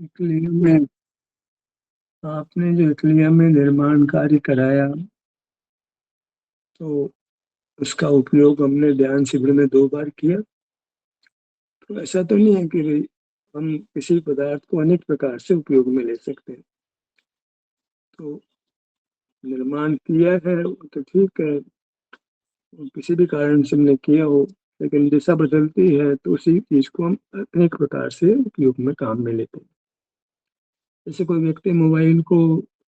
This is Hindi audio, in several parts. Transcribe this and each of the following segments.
इसलिए में आपने जो इटलिया में निर्माण कार्य कराया, तो उसका उपयोग हमने ध्यान शिविर में 2 बार किया। तो ऐसा तो नहीं है कि भई हम किसी पदार्थ को अनेक प्रकार से उपयोग में ले सकते हैं। तो निर्माण किया है वो तो ठीक है, किसी भी कारण से हमने किया हो, लेकिन दिशा बदलती है तो उसी चीज़ को हम अनेक प्रकार से उपयोग में काम में लेते हैं। जैसे कोई व्यक्ति मोबाइल को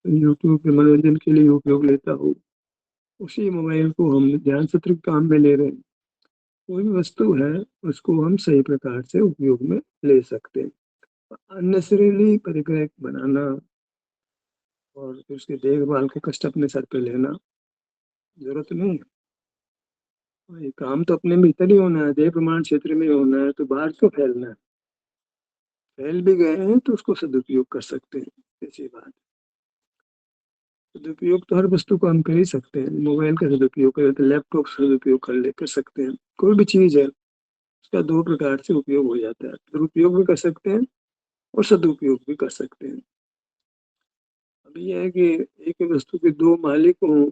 यूट्यूब के मनोरंजन के लिए उपयोग लेता हो, उसी मोबाइल को हम ध्यान सत्र के काम में ले रहे हैं। कोई भी वस्तु है, उसको हम सही प्रकार से उपयोग में ले सकते हैं। अननेसेसरीली परिग्रह बनाना और फिर उसकी देखभाल के कष्ट अपने सर पे लेना, ज़रूरत नहीं है। और ये काम तो अपने भीतर ही होना है, देह प्रमाण क्षेत्र में ही होना है, तो बाहर क्यों फैलना है? फैल भी गए हैं तो उसको सदुपयोग कर सकते हैं, ऐसी बात है। सदुपयोग तो हर वस्तु का हम कर ही सकते हैं, मोबाइल का सदुपयोग करें तो लैपटॉप का सदुपयोग कर सकते हैं। कोई भी चीज़ है, उसका 2 प्रकार से उपयोग हो जाता है। दुरुपयोग भी कर सकते हैं और सदुपयोग भी कर सकते हैं। अब ये है कि एक ही वस्तु के 2 मालिक हों,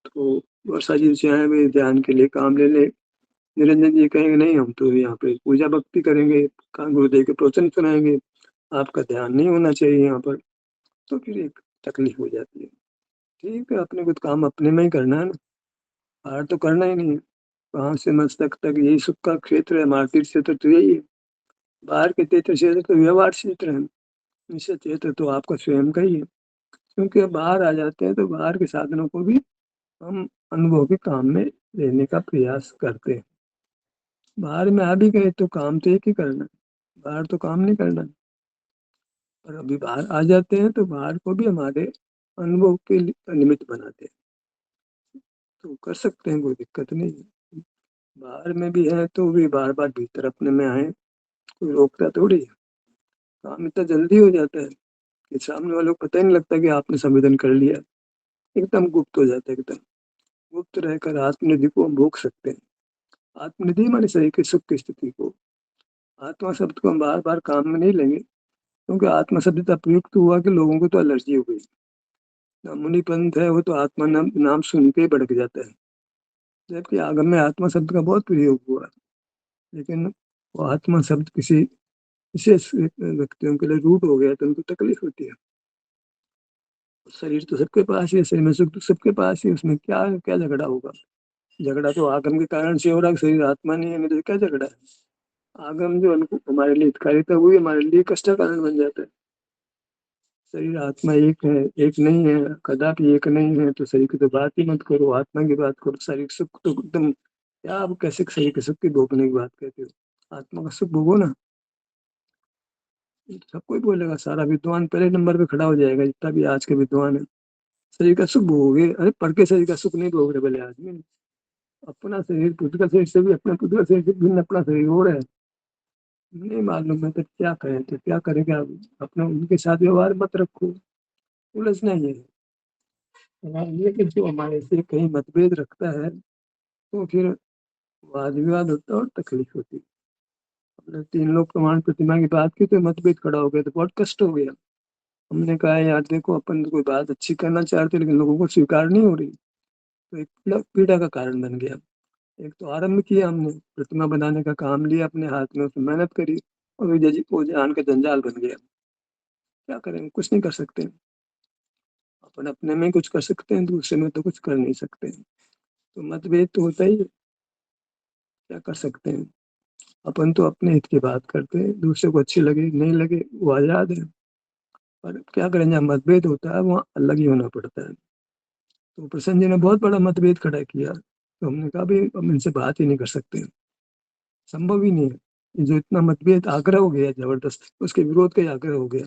तो वर्षा जी चाहें वे ध्यान के लिए काम ले लें। निरंजन जी कहेंगे नहीं हम तो यहाँ पे पूजा भक्ति करेंगे, गुरुदेव के प्रवचन सुनाएँगे, आपका ध्यान नहीं होना चाहिए यहाँ पर, तो फिर एक तकलीफ हो जाती है। ठीक है, अपने को तो काम अपने में ही करना है ना, बाहर तो करना ही नहीं है। पाँव से मस्तक तक यही सुख का क्षेत्र है, हमारा तीर्थ क्षेत्र तो यही है। बाहर के तीर्थ क्षेत्र तो व्यवहार क्षेत्र है, निश्चित क्षेत्र तो आपका स्वयं का ही है। क्योंकि अब बाहर आ जाते हैं तो बाहर के साधनों को भी हम अनुभव के काम में लेने का प्रयास करते हैं। बाहर में आ भी गए तो काम तो एक ही करना है, बाहर तो काम नहीं करना है। और अभी बाहर आ जाते हैं तो बाहर को भी हमारे अनुभव के निमित्त बनाते हैं, तो कर सकते हैं, कोई दिक्कत नहीं है। बाहर में भी है तो भी बार-बार भीतर अपने में आएँ, कोई रोकता थोड़ी है। काम इतना जल्दी हो जाता है कि सामने वालों को पता ही नहीं लगता कि आपने संवेदन कर लिया। एकदम गुप्त हो जाता है एकदम। गुप्त रहकर आत्मनिधि को हम भोग सकते हैं। आत्मनिधि माने शरीर के सुख की स्थिति को। आत्मा शब्द को हम बार-बार काम में नहीं लेंगे, क्योंकि आत्मा शब्द इतना प्रयुक्त हुआ कि लोगों को तो एलर्जी हो गई। मुनि पंथ है वो तो आत्मा नाम नाम सुन के ही भड़क जाता है। जबकि आगम में आत्मा शब्द का बहुत प्रयोग हुआ, लेकिन वो आत्मा शब्द किसी विशेष व्यक्तियों के लिए रूट हो गया तो उनको तकलीफ होती है। शरीर तो सबके पास ही है, शरीर में सुख तो सबके पास ही है, उसमें क्या क्या झगड़ा होगा? झगड़ा तो आगम के कारण से हो रहा है, शरीर आत्मा नहीं है, में तो क्या झगड़ा है? आगम जो हमारे लिए हितकारी था, वही हमारे लिए कष्ट का कारण बन जाता है। शरीर आत्मा एक है, एक नहीं है, कदापि एक नहीं है, तो शरीर की तो बात ही मत करो, आत्मा की बात करो। शारीरिक सुख तो एकदम क्या आप कैसे शरीर के सुख की भोगने की बात कहते हो? आत्मा का सुख भोगो ना। सब कोई बोलेगा, सारा विद्वान पहले नंबर पे खड़ा हो जाएगा, जितना भी आज के विद्वान है। शरीर का सुख भोगोगे, अरे पढ़ के शरीर का सुख नहीं भोग रहे भले आदमी। अपना शरीर पुत्र का शरीर से भी अपना पुत्र का शरीर से भिन्न अपना शरीर हो रहा है। नहीं मालूम है तो क्या करें, तो क्या करेंगे आप? अपना उनके साथ व्यवहार मत रखो, उलझना ही है। सवाल ये कि जो हमारे से कहीं मतभेद रखता है, तो फिर वाद-विवाद होता है और तकलीफ होती है। हमने 3 लोक प्रमाण प्रतिमा की बात की तो मतभेद खड़ा हो गया, तो बहुत कष्ट हो गया। हमने कहा यार देखो अपन तो कोई बात अच्छी करना चाहते लेकिन लोगों को स्वीकार नहीं हो रही, तो एक पीड़ा पीड़ा का कारण बन गया। एक तो आरंभ किया हमने, प्रतिमा बनाने का काम लिया अपने हाथ में, उसमें मेहनत करी और वो जान का जंजाल बन गया। क्या करेंगे? कुछ नहीं कर सकते। अपन अपने में कुछ कर सकते हैं, दूसरे में तो कुछ कर नहीं सकते। तो मतभेद तो होता ही है, क्या कर सकते हैं? अपन तो अपने हित की बात करते हैं, दूसरे को अच्छी लगे, नहीं लगे, वो आज़ाद है। पर क्या करें, जहाँ मतभेद होता है, वहाँ अलग ही होना पड़ता है। तो प्रसन्न जी ने बहुत बड़ा मतभेद खड़ा किया, तो हमने कहा भई हम इनसे बात ही नहीं कर सकते, संभव ही नहीं है। ये जो इतना मतभेद आग्रह हो गया ज़बरदस्त, उसके विरोध का ही आग्रह हो गया।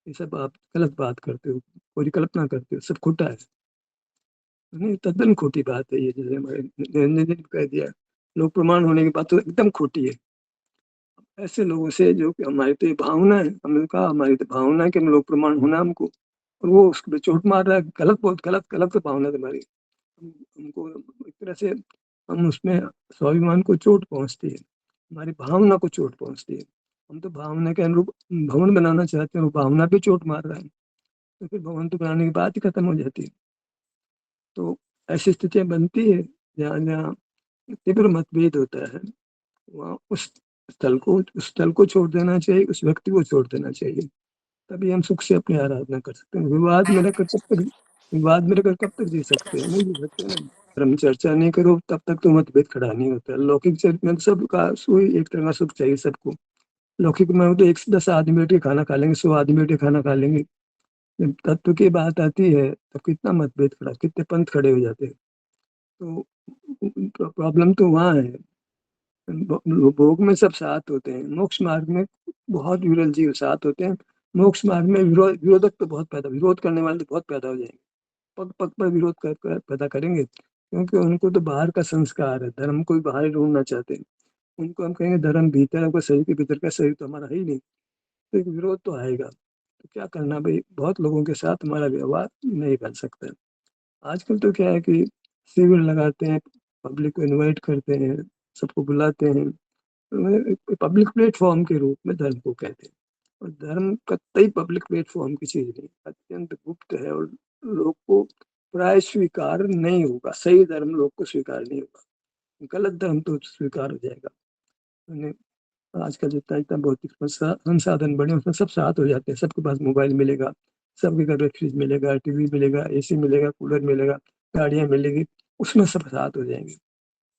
ये सब आप गलत बात करते हो, परिकल्पना करते हो, सब खोटा है। नहीं, तद्दन खोटी बात है ये, जैसे हमारे निरंजन जी ने कह दिया, लोक प्रमाण होने की बात तो एकदम खोटी है। ऐसे लोगों से जो कि हमारी तो ये भावना है, हमने कहा हमारी तो भावना है कि हम लोक प्रमाण होना हमको, और वो उस पे चोट मार रहा है, गलत बहुत गलत गलत भावना है तुम्हारी। हमको एक तरह से हम उसमें स्वाभिमान को चोट पहुँचती है, हमारी भावना को चोट पहुँचती है। हम तो भावना के अनुरूप भवन बनाना चाहते हैं, वो भावना पे चोट मार रहा है, तो फिर भवन तो बनाने की बात ही खत्म हो जाती है। तो ऐसी स्थितियाँ बनती है जहाँ जहाँ तीव्र मतभेद होता है, वहाँ उस स्थल को छोड़ देना चाहिए, उस व्यक्ति को छोड़ देना चाहिए। तभी हम सुख से अपनी आराधना कर सकते हैं। विवाद में रहकर कब तक जी सकते हैं? नहीं जी सकते ना। धर्म चर्चा नहीं करो तब तक तो मतभेद खड़ा नहीं होता। लौकिक चरित्र में सबका सोई एक तरह का सुख चाहिए सबको। लौकिक में तो 10 आदमी बैठ के खाना खा लेंगे, 100 आदमी बैठ के खाना खा लेंगे। जब तत्व की बात आती है तब कितना मतभेद खड़ा, कितने पंथ खड़े हो जाते हैं। तो प्रॉब्लम तो वहाँ है। भोग में सब साथ होते हैं, मोक्ष मार्ग में बहुत विरल जीव साथ होते हैं। मोक्ष मार्ग में विरोधक तो बहुत पैदा, विरोध करने वाले तो बहुत पैदा हो जाएंगे। पग पग पर विरोध पैदा करेंगे, क्योंकि उनको तो बाहर का संस्कार है, धर्म को भी बाहर ही ढूंढना चाहते हैं। उनको हम कहेंगे धर्म भीतर है, शरीर के भीतर का, शरीर तो हमारा है ही नहीं, तो एक विरोध तो आएगा। तो क्या करना भाई, बहुत लोगों के साथ हमारा व्यवहार नहीं बन सकता है। आजकल तो क्या है कि शिविर लगाते हैं, पब्लिक को इनवाइट करते हैं, सबको बुलाते हैं, पब्लिक प्लेटफॉर्म के रूप में धर्म को कहते हैं। और धर्म कतई पब्लिक प्लेटफॉर्म की चीज नहीं, अत्यंत गुप्त है और लोग को प्राय स्वीकार नहीं होगा। सही धर्म लोग को स्वीकार नहीं होगा, गलत धर्म तो स्वीकार हो जाएगा। मैंने आजकल जितना जितना भौतिक संसाधन बढ़े उसमें सब साथ हो जाते हैं। सबके पास मोबाइल मिलेगा, सबके घर में फ्रिज मिलेगा, टीवी मिलेगा, एसी मिलेगा, कूलर मिलेगा, गाड़ियां मिलेगी, उसमें सब साथ हो जाएंगे।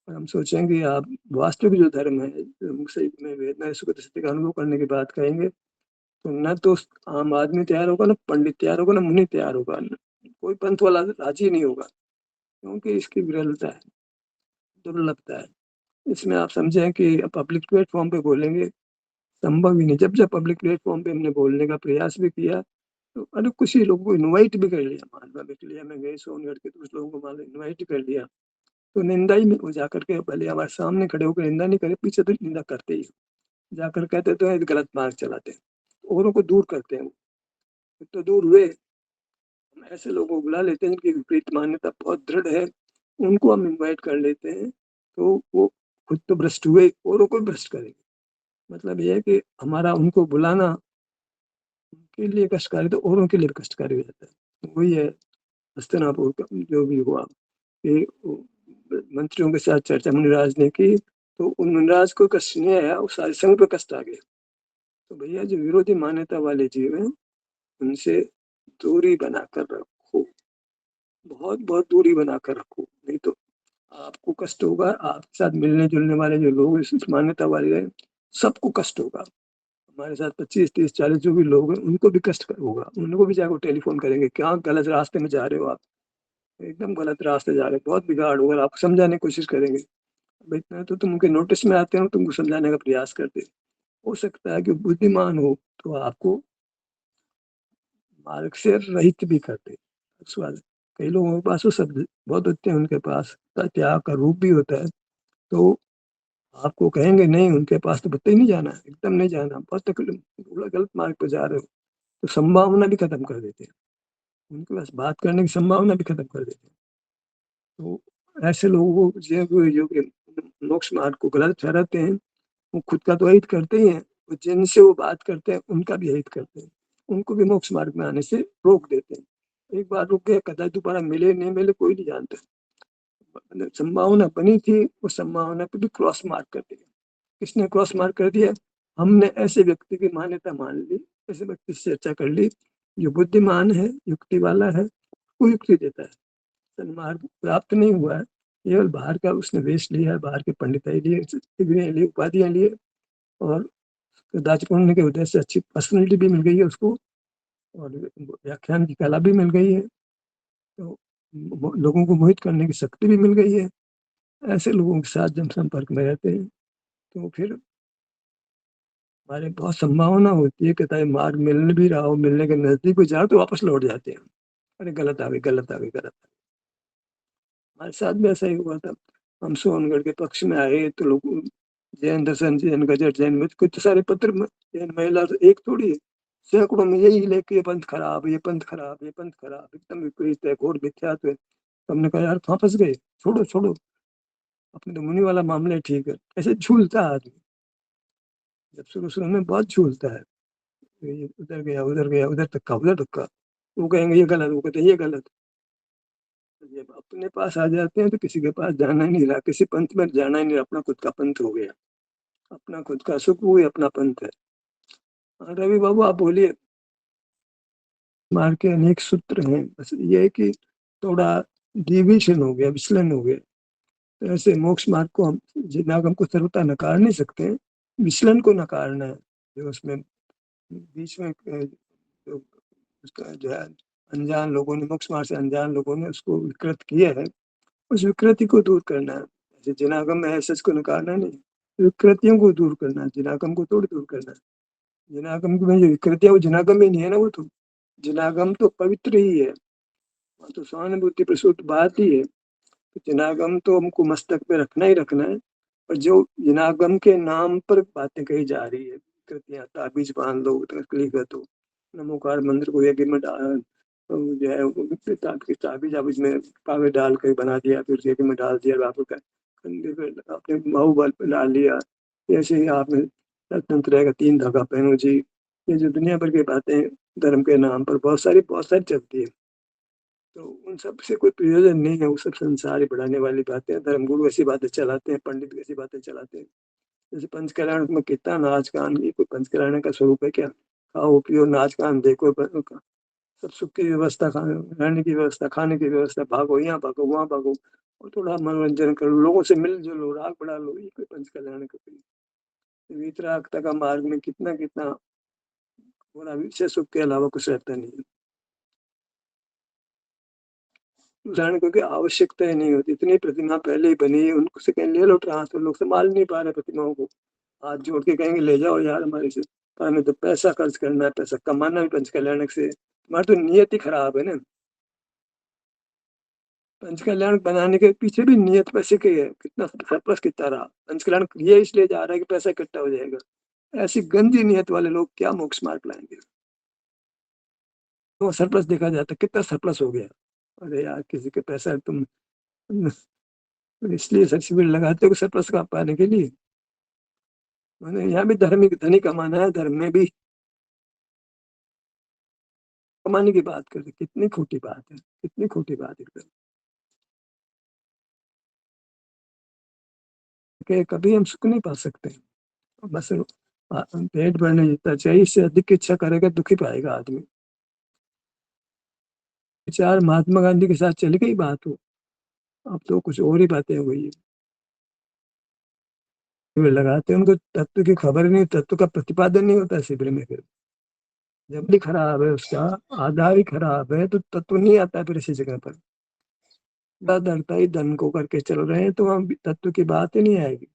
और हम सोचेंगे आप वास्तविक जो धर्म है, जो सही में वेदना सुख सत्य का अनुभव करने की बात कहेंगे, तो न तो आम आदमी तैयार होगा, ना पंडित तैयार होगा, ना मुनि तैयार होगा, कोई पंथ वाला राजी नहीं होगा, क्योंकि इसकी विरलता है, दुर्लभता है। इसमें आप समझें कि पब्लिक प्लेटफॉर्म पे बोलेंगे, संभव ही नहीं। जब जब पब्लिक प्लेटफॉर्म पे हमने बोलने का प्रयास भी किया, तो अरे कुछ ही लोगों को इनवाइट भी कर लिया, मान लिया मैं गए सोनगढ़ के, तो उस लोगों को मान लो इन्वाइट कर लिया, तो निंदा ही में वो जाकर के पहले हमारे सामने खड़े होकर निंदा नहीं करे, पीछे तो निंदा करते ही जाकर कहते तो है गलत मार्ग चलाते हैं, औरों को दूर करते हैं। तो दूर हुए, हम ऐसे लोगों को बुला लेते हैं जिनकी विपरीत मान्यता बहुत दृढ़ है, उनको हम इनवाइट कर लेते हैं, तो वो खुद तो भ्रष्ट हुए, औरों को भी भ्रष्ट करेंगे। मतलब ये है कि हमारा उनको बुलाना उनके लिए कष्टकारी, तो औरों के लिए भी कष्टकारी हो जाता है। तो वही है हस्तिनापुर का जो भी हुआ कि मंत्रियों के साथ चर्चा मुनिराज ने की, तो उन मुनिराज को कष्ट नहीं आया, उस सारे संघ पे कष्ट आ गया। तो भैया जो विरोधी मान्यता वाले जीव हैं, उनसे दूरी बनाकर रखो, बहुत बहुत दूरी बनाकर रखो, नहीं तो आपको कष्ट होगा। आपके साथ मिलने जुलने वाले जो लोग इस मान्यता वाले हैं, सबको कष्ट होगा। हमारे साथ 25 30 40 जो भी लोग हैं, उनको भी कष्ट होगा। उनको भी जाकर टेलीफोन करेंगे, क्या गलत रास्ते में जा रहे हो आप, एकदम गलत रास्ते जा रहे हो, बहुत बिगाड़ होगा, आपको समझाने की कोशिश करेंगे। अब इतना तो तुम उनके नोटिस में आते हो, तुमको समझाने का प्रयास करते हो सकता है कि बुद्धिमान हो तो आपको मार्ग से रहित भी कर दे। उसके बाद कई लोगों के पास वो शब्द बहुत होते हैं, उनके पास त्याग का रूप भी होता है, तो आपको कहेंगे नहीं उनके पास तो बत्ते ही नहीं जाना है, एकदम नहीं जाना, बहुत तकलीफ, गलत मार्ग पर जा रहे हो, तो संभावना भी खत्म कर देते हैं। उनके पास बात करने की संभावना भी खत्म कर देते हैं। तो ऐसे लोगों को जो कि मोक्ष मार्ग को गलत ठहराते हैं, वो खुद का तो अहित करते ही हैं, जिनसे वो बात करते हैं उनका भी अहित करते हैं, उनको भी मोक्ष मार्ग में आने से रोक देते हैं। एक बार रुक गए, कदाच दोबारा मिले नहीं मिले कोई नहीं जानता। संभावना बनी थी, उस संभावना पे भी क्रॉस मार्क कर दिया। किसने क्रॉस मार्क कर दिया? हमने ऐसे व्यक्ति की मान्यता मान ली, ऐसे व्यक्ति से चर्चा कर ली, जो बुद्धिमान है, युक्ति वाला है, वो युक्ति देता है। सन्मार्ग प्राप्त नहीं हुआ है, केवल बाहर का उसने वेश लिया है, बाहर के पंडिताई लिए, डिग्रियां ली, उपाधियां लिए, और कदाच पढ़ने के उद्देश्य से अच्छी पर्सनैलिटी भी मिल गई है उसको, और व्याख्यान की कला भी मिल गई है, तो लोगों को मोहित करने की शक्ति भी मिल गई है। ऐसे लोगों के साथ जब संपर्क में रहते हैं, तो फिर हमारे बहुत संभावना होती है कि ताकि मार्ग मिल भी रहा हो, मिलने के नजदीक भी जाओ तो वापस लौट जाते हैं। अरे गलत आ गई, गलत आ गई, गलत आ गई। हमारे साथ भी ऐसा ही हुआ था। हम सोनगढ़ के पक्ष में आए तो लोग जैन दर्शन, जैन गजर, जैन में कुछ सारे पत्र जैन महिला तो एक थोड़ी है, सैकड़ों में यही लेके ये पंथ खराब, ये पंथ खराब, ये पंथ खराब, एकदम विपरीत है, घोर मिथ्यात्व है। तो हमने कहा यार कहाँ फंस गए, छोड़ो छोड़ो, अपने तो मुनि वाला मामला है, ठीक है। ऐसे झूलता है आदमी। जब शुरू-शुरू में बहुत झूलता है, ये उधर गया, उधर गया, उधर धक्का, उधर धक्का। वो कहेंगे ये गलत, वो कहते हैं ये गलत। जब अपने पास आ जाते हैं तो किसी के पास जाना ही नहीं रहा, किसी पंथ में जाना ही नहीं रहा, अपना खुद का पंथ हो गया। अपना खुद का सुख वही अपना पंथ है। हाँ, रवि बाबू आप बोलिए। मार्ग के अनेक सूत्र हैं, बस ये है कि थोड़ा डिविएशन हो गया, विचलन हो गया। तो ऐसे मोक्ष मार्ग को हम जिनागम को सर्वथा नकार नहीं सकते हैं, विचलन को नकारना है। जो उसमें बीच में जो उसका जो है अनजान लोगों ने, मोक्ष मार्ग से अनजान लोगों ने उसको विकृत किया है, उस विकृति को दूर करना है। जैसे जिनागम में है सच को नकारना नहीं, विकृतियों को दूर करना है, जिनागम को थोड़ी दूर करना है। जिनागम में जो विकृतियां वो जिनागम में नहीं है ना, वो तो जिनागम तो पवित्र ही है, वो तो सहानुभूति प्रसूत बात ही है। तो जिनागम तो हमको मस्तक पे रखना ही रखना है। और जो जिनागम के नाम पर बातें कही जा रही है, कृतियां ताबीज बांध लो, तकलीफ है तो नमोकार मंत्र को यज्ञ में जो है ताबीज आबीज में कागज डाल कर बना दिया, फिर यज्ञ में डाल दिया, आपको कंधे पे अपने बाहुबल पे डाल लिया। ऐसे ही आपने तंत्र रहेगा, 3 धागा पहनो जी। ये जो दुनिया भर की बातें धर्म के नाम पर बहुत सारी चलती है, तो उन सब से कोई प्रयोजन नहीं है। वो सब संसार ही बढ़ाने वाली बातें हैं। धर्मगुरु ऐसी बातें चलाते हैं, पंडित ऐसी बातें चलाते हैं। जैसे पंचकल्याण में कितना नाच गान, ये कोई पंचकल्याण का स्वरूप है क्या? खाओ पियो नाच गान देखो, सब सुख की व्यवस्था, रहने की व्यवस्था, खाने की व्यवस्था, भागो यहाँ भागो वहाँ भागो, और थोड़ा मनोरंजन करो, लोगों से मिल जुलो, राग बढ़ा लो, ये कोई पंचकल्याण का कोई वितरागता का मार्ग में कितना कितना थोड़ा विषय सुख के अलावा कुछ रहता नहीं है। उदाहरण क्योंकि आवश्यकता ही नहीं होती, इतनी प्रतिमा पहले ही बनी है, उनसे कहीं ले लो ट्रांसफर, लोग संभाल नहीं पा रहे प्रतिमाओं को। हाथ जोड़ के कहेंगे ले जाओ यार हमारे से, पर हमें तो पैसा खर्च करना है, पैसा कमाना भी पंच कल्याण से। तुम्हारी तो नियत ही खराब है ना। पंच कल्याण बनाने के पीछे भी नियत पैसे की है, कितना सरप्लस कितना रहा। पंच कल्याण ये इसलिए जा रहा है कि पैसा इकट्ठा हो जाएगा। ऐसी गंदी नियत वाले लोग क्या मोक्ष मार्ग लाएंगे? तो सरप्लस देखा जाता है, कितना सरप्लस हो गया। अरे यार किसी के पैसा तुम इसलिए सर शिविर लगाते हो सरप्लस का पाने के लिए। मैंने यहाँ भी धर्म धनी कमाना है, धर्म में भी कमाने की बात करते, कितनी खोटी बात है, कितनी खोटी बात है एकदम। कि कभी हम सुख नहीं पा सकते, बस पेट भरने जितना चाहिए, इससे अधिक की इच्छा करेगा दुखी पाएगा आदमी। विचार महात्मा गांधी के साथ चली गई बात हो, अब तो कुछ और ही बातें हो गई है। शिविर लगाते हैं, उनको तत्व की खबर नहीं, तत्व का प्रतिपादन नहीं होता शिविर में। फिर जब भी खराब है उसका, आधार ही खराब है, तो तत्व नहीं आता है फिर इसी जगह पर। धरता ही धन को करके चल रहे हैं, तो वहाँ तत्व की बात ही नहीं आएगी।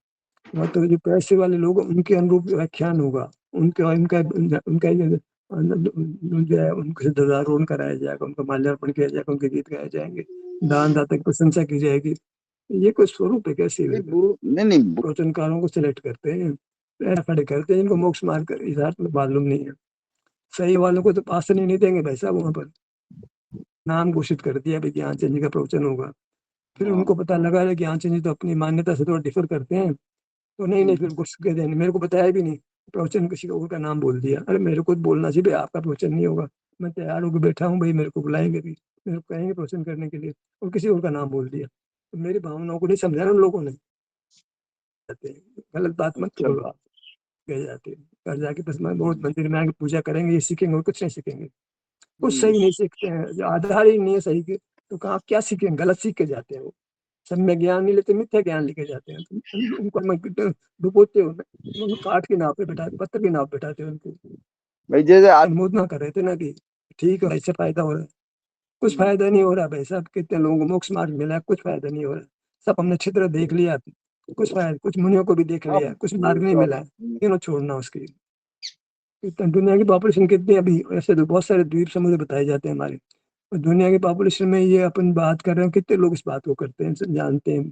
वहाँ तो जो पैसे वाले लोग उनके अनुरूप व्याख्यान होगा, उनके उनका उनका जो है उनको सिद्धारोहण कराया जाएगा, उनका माल्यार्पण किया जाएगा, उनके गीत गाए जाएंगे, दान दाता की प्रशंसा की जाएगी। ये कोई स्वरूप है कैसे? नहीं नहीं प्रवचनकारों को सिलेक्ट करते हैं, ऐसा खड़े करते हैं जिनको मोक्ष मार्ग कर यथार्थ में मालूम नहीं है। सही वालों को तो आसन ही नहीं देंगे भाई साहब वहां पर। नाम घोषित कर दिया भाई ज्ञान चंद जी का प्रवचन होगा, फिर हाँ उनको पता लगा है कि ज्ञान चंद जी तो अपनी मान्यता से थोड़ा डिफर करते हैं, तो नहीं नहीं फिर कुछ कह देंगे, मेरे को बताया भी नहीं, प्रवचन किसी और का नाम बोल दिया। अरे मेरे को तो बोलना चाहिए भाई आपका प्रवचन नहीं होगा, मैं तैयार होकर बैठा हूँ भाई, मेरे को बुलाएंगे भी, मेरे को कहेंगे प्रवचन करने के लिए, और किसी और का नाम बोल दिया, तो मेरी भावनाओं को नहीं समझा ना उन लोगों ने। गलत बात मत अच्छा। बोलो आप, कह जाते हैं। घर जाके बस मैं बहुत मंदिर में आके पूजा करेंगे, ये सीखेंगे और कुछ नहीं सीखेंगे, कुछ सही नहीं सीखते हैं, जो आधार ही नहीं है सही के, तो कहाँ क्या सीखेंगे, गलत सीख के जाते हैं वो। सब में ज्ञान नहीं लेते, मिथ्या ज्ञान लेके जाते हैं, तो उनको मैं डुबोते हो, उनको काठ की नाव पे बैठा, पत्थर की नाव पे बैठाते हैं उनको। भाई जैसे आज अनुमोदना कर रहे थे ना कि ठीक है इससे फायदा हो रहा है, कुछ फायदा नहीं हो रहा भाई साहब। कितने लोगों को मोक्ष मार्ग मिला है, कुछ फायदा नहीं हो रहा। सब हमने छिद्र देख लिया, कुछ फायदा, कुछ मुनियों को भी देख आप लिया, कुछ मार्ग नहीं मिला है, क्यों छोड़ना उसकी। इतना दुनिया की पॉपुलेशन कितनी है अभी, ऐसे तो बहुत सारे द्वीप समुद्र बताए जाते हैं हमारे, और दुनिया की पॉपुलेशन में ये अपन बात कर रहे हैं, कितने लोग इस बात को करते हैं, जानते हैं।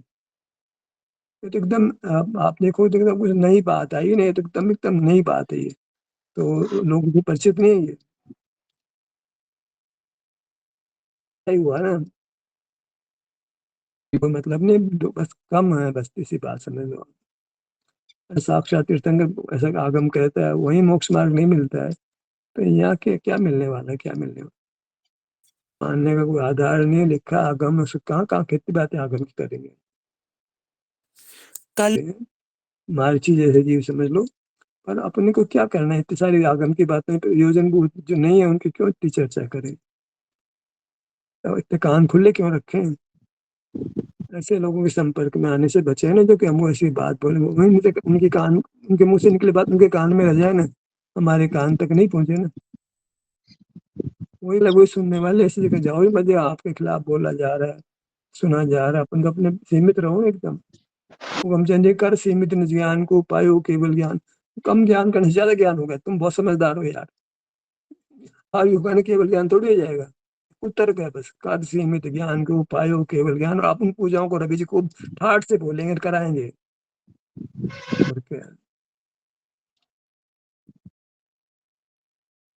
ये तो एकदम आप देखो तो एकदम कुछ नई बात आई नहीं, तो एकदम एकदम नई बात है ये, तो लोगों को परिचित नहीं है ये। सही हुआ ना, कोई मतलब नहीं, बस कम है, बस इसी बात समझ लो। साक्षात तीर्थंकर ऐसा आगम कहता है, वही मोक्ष मार्ग नहीं मिलता है, तो यहाँ के क्या मिलने वाला है, क्या मिलने वाला? मानने का कोई आधार नहीं है, लिखा आगम, उसको कहाँ कहाँ कितनी बातें आगम की करेंगे। कल मार्ची जैसे जीव समझ लो, पर अपने को क्या करना है, इतनी सारी आगम की बातें, प्रयोजन जो नहीं है उनकी क्यों इतनी चर्चा करें, तो इतने कान खुले क्यों रखें? ऐसे लोगों के संपर्क में आने से बचे ना, जो कि हम ऐसी बात बोले, उनके कान, उनके मुंह से निकले बात उनके कान में रह जाए ना, हमारे कान तक नहीं पहुंचे ना, वही लगो सुनने वाले ऐसी जगह जाओ मजे, आपके खिलाफ बोला जा रहा है, सुना जा रहा है, अपन तो अपने सीमित रहो एकदम। हम चंदे कर सीमित निज ज्ञान को पायो केवल ज्ञान, कम ज्ञान करने से ज्यादा ज्ञान होगा, तुम बहुत समझदार हो यार, आयु का केवल ज्ञान थोड़ी हो जाएगा। उत्तर क्या, बस कर सीमित ज्ञान को पायो केवल ज्ञान, और आप उन पूजाओं को रवि जी को ठाठ से बोलेंगे, कराएंगे, और क्या।